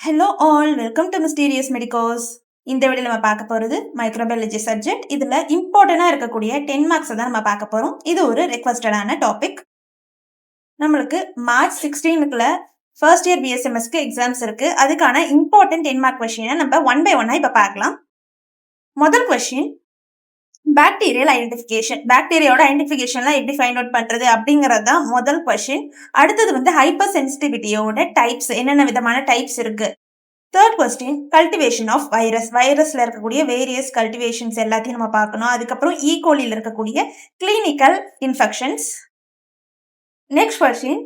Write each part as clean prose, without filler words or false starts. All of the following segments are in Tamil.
Hello all, welcome to mysterious medicos. இந்த வீடியோவில் நம்ம பார்க்க போகிறது மைக்ரோபயாலஜி சப்ஜெக்ட். இதில் இம்பார்ட்டண்டாக இருக்கக்கூடிய 10 மார்க்ஸை தான் நம்ம பார்க்க போகிறோம். இது ஒரு ரெக்வஸ்டடான டாபிக். நம்மளுக்கு மார்ச் 16க்குள்ள ஃபர்ஸ்ட் இயர் பிஎஸ்எம்எஸ்க்கு எக்ஸாம்ஸ் இருக்குது. அதுக்கான இம்பார்ட்டன்ட் 10 மார்க் கொஷினை நம்ம ஒன் பை ஒன்னாக இப்போ பார்க்கலாம். முதல் கொஷின், பாக்டீரியல் ஐடென்டிஃபிகேஷன். பாக்டீரியாவோட ஐடென்டிஃபிகேஷன்லாம் எப்படி ஃபைண்ட் அவுட் பண்ணுறது அப்படிங்கிறது தான் முதல் கொஷின். அடுத்தது ஹைப்பர் சென்சிட்டிவிட்டியோட டைப்ஸ், என்னென்ன விதமான டைப்ஸ் இருக்கு. Third question, cultivation of virus. வைரஸ்ல இருக்கக்கூடிய வேரியஸ் கல்டிவேஷன்ஸ் எல்லாத்தையும் நம்ம பார்க்கணும். அதுக்கப்புறம் ஈகோலியில் இருக்கக்கூடிய clinical infections. Next question,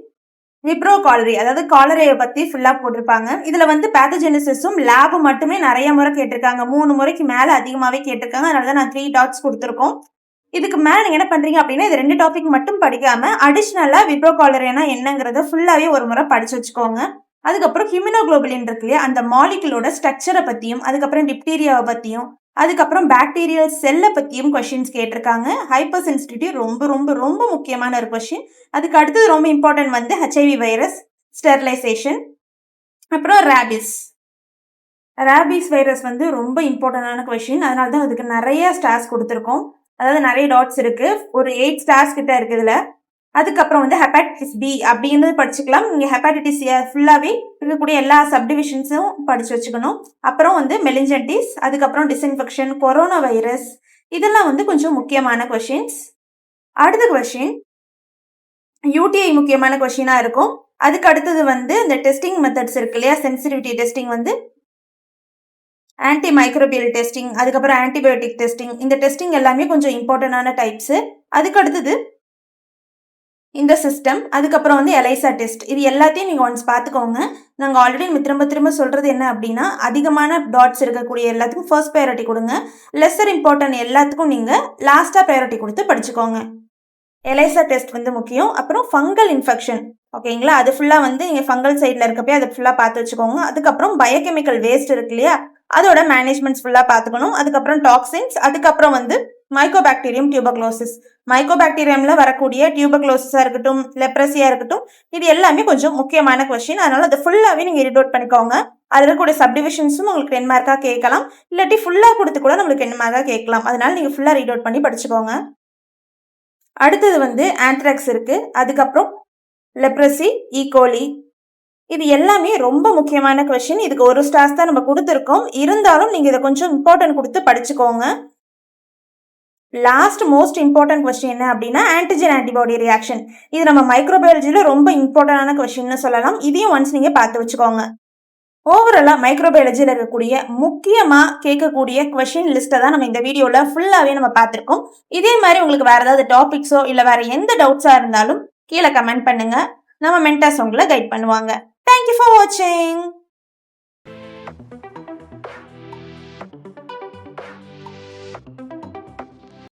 vibrio cholerae, அதாவது காலரையை பத்தி ஃபுல்லா போட்டிருப்பாங்க. இதுல பேத்தஜெனிசிஸும் லேபும் மட்டுமே நிறைய முறை கேட்டிருக்காங்க. 3 முறைக்கு மேல அதிகமாவே கேட்டிருக்காங்க. அதனாலதான் நான் 3 டாட்ஸ் கொடுத்துருக்கோம். இதுக்கு மேல நீங்க என்ன பண்றீங்க அப்படின்னா, இது 2 டாபிக் மட்டும் படிக்காம அடிஷனலா விப்ரோ காலரினா என்னங்கிறத ஃபுல்லாவே ஒரு முறை படிச்சு வச்சுக்கோங்க. அதுக்கப்புறம் ஹியூமனோகுளோபுலின் இருக்கு இல்லையா, அந்த மாலிகுலோட ஸ்ட்ரக்சரை பத்தியும், அதுக்கப்புறம் டிப்டீரியாவை பத்தியும், அதுக்கப்புறம் பாக்டீரியல் செல்லை பத்தியும் கொஸ்டின்ஸ் கேட்டிருக்காங்க. ஹைப்பர் சென்சிட்டிவிட்டி ரொம்ப ரொம்ப ரொம்ப முக்கியமான ஒரு கொஸ்டின். அதுக்கு அடுத்தது ரொம்ப இம்பார்ட்டன்ட் ஹெச்ஐவி வைரஸ், ஸ்டெரிலைசேஷன், அப்புறம் ரேபிஸ் வைரஸ் ரொம்ப இம்பார்ட்டன்டான கொஸ்டின். அதனால தான் அதுக்கு நிறைய ஸ்டார்ஸ் கொடுத்துருக்கோம். அதாவது நிறைய டாட்ஸ் இருக்கு, ஒரு 8 ஸ்டார்ஸ் கிட்ட இருக்கு இதுல. அதுக்கப்புறம் ஹெப்பாட்டிட்டிஸ் பி அப்படிங்கிறது படிச்சுக்கலாம். நீங்க ஹெப்பாட்டிட்டிஸ் ஃபுல்லாவே இருக்கக்கூடிய எல்லா சப்டிவிஷன்ஸும் படிச்சு வச்சுக்கணும். அப்புறம் மெலிஞ்சன்டிஸ், அதுக்கப்புறம் டிஸ்இன்ஃபெக்ஷன், கொரோனா வைரஸ், இதெல்லாம் கொஞ்சம் முக்கியமான கொஸ்டின்ஸ். அடுத்த கொஸ்டின் யூடிஐ முக்கியமான கொஸ்டினா இருக்கும். அதுக்கு அடுத்தது இந்த டெஸ்டிங் மெத்தட்ஸ் இருக்கு இல்லையா, sensitivity testing anti microbial testing, அதுக்கப்புறம் ஆன்டிபயோட்டிக் டெஸ்டிங். இந்த டெஸ்டிங் எல்லாமே கொஞ்சம் இம்பார்ட்டன்டான டைப்ஸ். அதுக்கு அடுத்தது இந்த சிஸ்டம், அதுக்கப்புறம் எலைசா டெஸ்ட். இது எல்லாத்தையும் நீங்கள் ஒன்ஸ் பார்த்துக்கோங்க. நாங்கள் ஆல்ரெடி திரும்ப திரும்ப சொல்கிறது என்ன அப்படின்னா, அதிகமான டாட்ஸ் இருக்கக்கூடிய எல்லாத்துக்கும் ஃபர்ஸ்ட் ப்ரையாரிட்டி கொடுங்க. லெஸர் இம்பார்ட்டன்ட் எல்லாத்துக்கும் நீங்கள் லாஸ்ட்டாக ப்ரையாரிட்டி கொடுத்து படிச்சுக்கோங்க. எலைசா டெஸ்ட் முக்கியம். அப்புறம் ஃபங்கல் இன்ஃபெக்ஷன், ஓகேங்களா, அது ஃபுல்லாக நீங்கள் ஃபங்கல் சைடில் இருக்கப்போ அதை ஃபுல்லாக பார்த்து வச்சுக்கோங்க. அதுக்கப்புறம் பயோகெமிக்கல் வேஸ்ட் இருக்கு இல்லையா, அதோட மேனேஜ்மெண்ட்ஸ் ஃபுல்லாக பார்த்துக்கணும். அதுக்கப்புறம் டாக்ஸின்ஸ், அதுக்கப்புறம் மைக்கோபாக்டீரியம் டியூபர்குலோசிஸ். மைக்கோபாக்டீரியம்ல வரக்கூடிய டியூபர்குலோசிஸா இருக்கட்டும், லெப்ரஸியா இருக்கட்டும், இது எல்லாமே கொஞ்சம் முக்கியமான கொஸ்டின். அதனால அதை ஃபுல்லாவே நீங்க ரீட் அவுட் பண்ணிக்கோங்க. அதுல இருக்கக்கூடிய சப்டிவிஷன்ஸும் உங்களுக்கு 10 மார்க்கா கேட்கலாம், இல்லாட்டி ஃபுல்லா கொடுத்து கூட நம்மளுக்கு 10 மார்க்கா கேட்கலாம். அதனால நீங்க ஃபுல்லா ரீட் அவுட் பண்ணி படிச்சுக்கோங்க. அடுத்தது ஆந்த்ராக்ஸ் இருக்கு, அதுக்கப்புறம் லெப்ரசி, ஈகோலி, இது எல்லாமே ரொம்ப முக்கியமான கொஸ்டின். இதுக்கு ஒரு ஸ்டார்ஸ் தான் நம்ம கொடுத்துருக்கோம். இருந்தாலும் நீங்க இதை கொஞ்சம் இம்பார்ட்டன்ட் கொடுத்து படிச்சுக்கோங்க. லாஸ்ட் மோஸ்ட் இம்பார்ட்டன்ட் கொஸ்டின் என்ன அப்படின்னா, ஆன்டிஜன் ஆன்டிபாடி ரியாக்ஷன். இது நம்ம மைக்ரோபயாலஜியில் ரொம்ப இம்பார்ட்டன்டான கொஸ்டின்னு சொல்லலாம். இதையும் ஒன்ஸ் நீங்கள் பார்த்து வச்சுக்கோங்க. ஓவராலாக மைக்ரோபயாலஜியில் இருக்கக்கூடிய முக்கியமாக கேட்கக்கூடிய கொஸ்டின் லிஸ்ட்டை தான் நம்ம இந்த வீடியோவில் ஃபுல்லாகவே நம்ம பார்த்துருக்கோம். இதே மாதிரி உங்களுக்கு வேறு ஏதாவது டாபிக்ஸோ இல்லை வேறு எந்த டவுட்ஸாக இருந்தாலும் கீழே கமெண்ட் பண்ணுங்கள். நம்ம மென்டார்ஸ் உங்களை கைட் பண்ணுவாங்க. தேங்க்யூ ஃபார் வாட்சிங்.